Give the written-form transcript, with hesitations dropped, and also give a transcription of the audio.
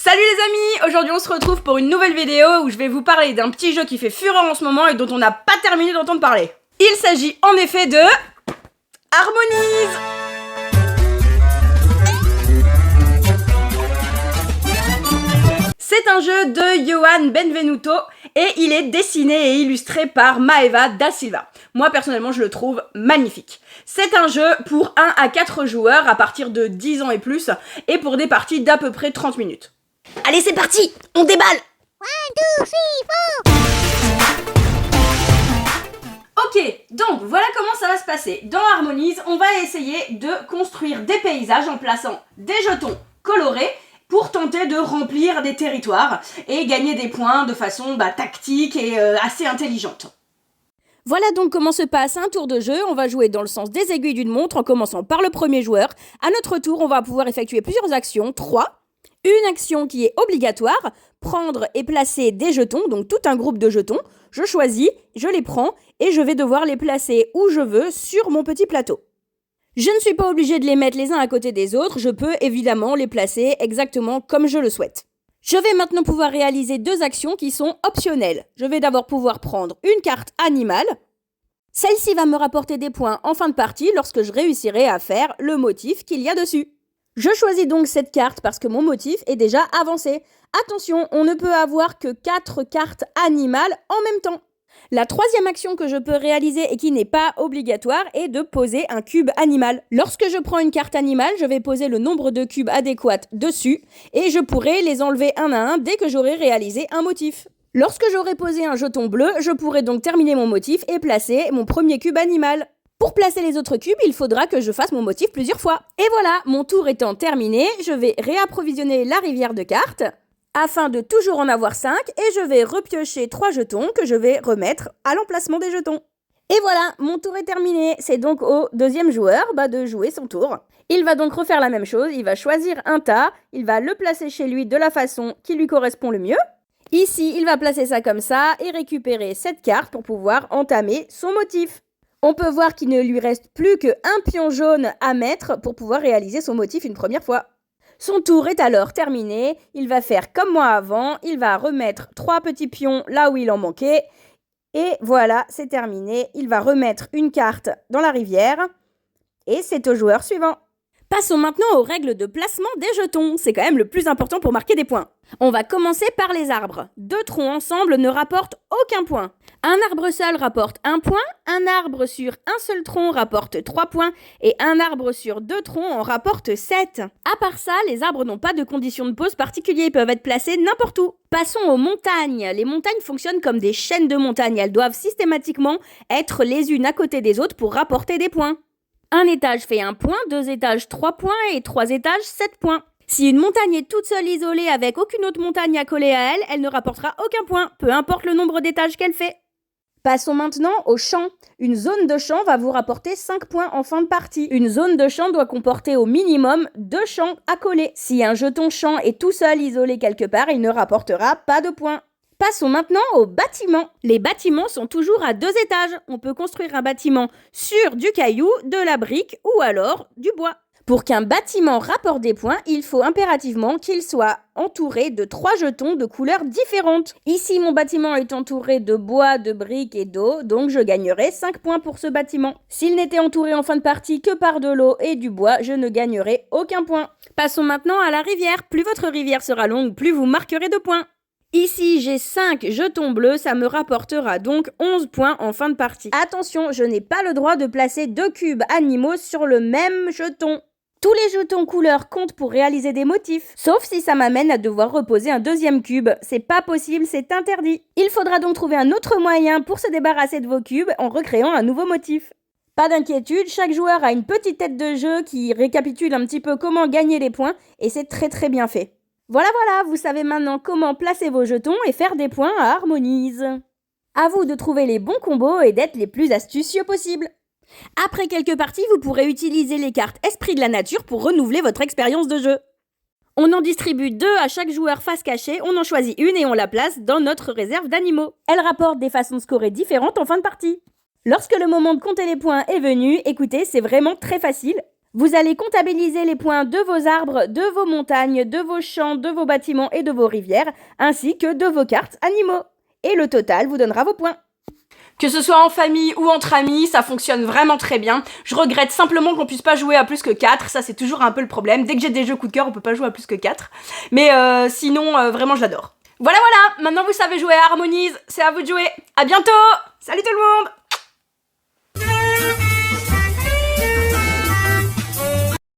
Salut les amis! Aujourd'hui on se retrouve pour une nouvelle vidéo où je vais vous parler d'un petit jeu qui fait fureur en ce moment et dont on n'a pas terminé d'entendre parler. Il s'agit en effet de... Harmonize! C'est un jeu de Johan Benvenuto et il est dessiné et illustré par Maeva da Silva. Moi personnellement je le trouve magnifique. C'est un jeu pour 1 à 4 joueurs à partir de 10 ans et plus et pour des parties d'à peu près 30 minutes. Allez c'est parti, on déballe! 1, 2, 3, 4. Ok, donc voilà comment ça va se passer. Dans Harmonize, on va essayer de construire des paysages en plaçant des jetons colorés pour tenter de remplir des territoires et gagner des points de façon tactique et assez intelligente. Voilà donc comment se passe un tour de jeu. On va jouer dans le sens des aiguilles d'une montre en commençant par le premier joueur. À notre tour, on va pouvoir effectuer plusieurs actions, 3. Une action qui est obligatoire, prendre et placer des jetons, donc tout un groupe de jetons. Je choisis, je les prends et je vais devoir les placer où je veux sur mon petit plateau. Je ne suis pas obligée de les mettre les uns à côté des autres, je peux évidemment les placer exactement comme je le souhaite. Je vais maintenant pouvoir réaliser 2 actions qui sont optionnelles. Je vais d'abord pouvoir prendre une carte animale. Celle-ci va me rapporter des points en fin de partie lorsque je réussirai à faire le motif qu'il y a dessus. Je choisis donc cette carte parce que mon motif est déjà avancé. Attention, on ne peut avoir que 4 cartes animales en même temps. La troisième action que je peux réaliser et qui n'est pas obligatoire est de poser un cube animal. Lorsque je prends une carte animale, je vais poser le nombre de cubes adéquats dessus et je pourrai les enlever un à un dès que j'aurai réalisé un motif. Lorsque j'aurai posé un jeton bleu, je pourrai donc terminer mon motif et placer mon premier cube animal. Pour placer les autres cubes, il faudra que je fasse mon motif plusieurs fois. Et voilà, mon tour étant terminé, je vais réapprovisionner la rivière de cartes afin de toujours en avoir 5 et je vais repiocher 3 jetons que je vais remettre à l'emplacement des jetons. Et voilà, mon tour est terminé. C'est donc au deuxième joueur de jouer son tour. Il va donc refaire la même chose, il va choisir un tas, il va le placer chez lui de la façon qui lui correspond le mieux. Ici, il va placer ça comme ça et récupérer cette carte pour pouvoir entamer son motif. On peut voir qu'il ne lui reste plus qu'un pion jaune à mettre pour pouvoir réaliser son motif une première fois. Son tour est alors terminé, il va faire comme moi avant, il va remettre 3 petits pions là où il en manquait. Et voilà, c'est terminé, il va remettre une carte dans la rivière. Et c'est au joueur suivant. Passons maintenant aux règles de placement des jetons, c'est quand même le plus important pour marquer des points. On va commencer par les arbres. 2 troncs ensemble ne rapportent aucun point. Un arbre seul rapporte 1 point, un arbre sur un seul tronc rapporte 3 points et un arbre sur 2 troncs en rapporte 7. À part ça, les arbres n'ont pas de conditions de pose particulières, ils peuvent être placés n'importe où. Passons aux montagnes. Les montagnes fonctionnent comme des chaînes de montagnes, elles doivent systématiquement être les unes à côté des autres pour rapporter des points. Un étage fait 1 point, 2 étages 3 points et 3 étages 7 points. Si une montagne est toute seule isolée avec aucune autre montagne accolée à elle, elle ne rapportera aucun point, peu importe le nombre d'étages qu'elle fait. Passons maintenant au champ. Une zone de champ va vous rapporter 5 points en fin de partie. Une zone de champ doit comporter au minimum 2 champs accolés. Si un jeton champ est tout seul isolé quelque part, il ne rapportera pas de points. Passons maintenant aux bâtiments. Les bâtiments sont toujours à 2 étages. On peut construire un bâtiment sur du caillou, de la brique ou alors du bois. Pour qu'un bâtiment rapporte des points, il faut impérativement qu'il soit entouré de 3 jetons de couleurs différentes. Ici, mon bâtiment est entouré de bois, de briques et d'eau, donc je gagnerai 5 points pour ce bâtiment. S'il n'était entouré en fin de partie que par de l'eau et du bois, je ne gagnerai aucun point. Passons maintenant à la rivière. Plus votre rivière sera longue, plus vous marquerez de points. Ici, j'ai 5 jetons bleus, ça me rapportera donc 11 points en fin de partie. Attention, je n'ai pas le droit de placer 2 cubes animaux sur le même jeton. Tous les jetons couleurs comptent pour réaliser des motifs, sauf si ça m'amène à devoir reposer un deuxième cube. C'est pas possible, c'est interdit. Il faudra donc trouver un autre moyen pour se débarrasser de vos cubes en recréant un nouveau motif. Pas d'inquiétude, chaque joueur a une petite tête de jeu qui récapitule un petit peu comment gagner les points et c'est très bien fait. Voilà, vous savez maintenant comment placer vos jetons et faire des points à Harmonize. À vous de trouver les bons combos et d'être les plus astucieux possibles. Après quelques parties, vous pourrez utiliser les cartes Esprit de la Nature pour renouveler votre expérience de jeu. On en distribue 2 à chaque joueur face cachée, on en choisit une et on la place dans notre réserve d'animaux. Elle rapporte des façons de scorer différentes en fin de partie. Lorsque le moment de compter les points est venu, écoutez, c'est vraiment très facile. Vous allez comptabiliser les points de vos arbres, de vos montagnes, de vos champs, de vos bâtiments et de vos rivières, ainsi que de vos cartes animaux. Et le total vous donnera vos points. Que ce soit en famille ou entre amis, ça fonctionne vraiment très bien. Je regrette simplement qu'on puisse pas jouer à plus que 4, ça c'est toujours un peu le problème. Dès que j'ai des jeux coup de cœur, on peut pas jouer à plus que 4. Mais sinon, vraiment je l'adore. Voilà, maintenant vous savez jouer à Harmonize, c'est à vous de jouer. À bientôt. Salut tout le monde.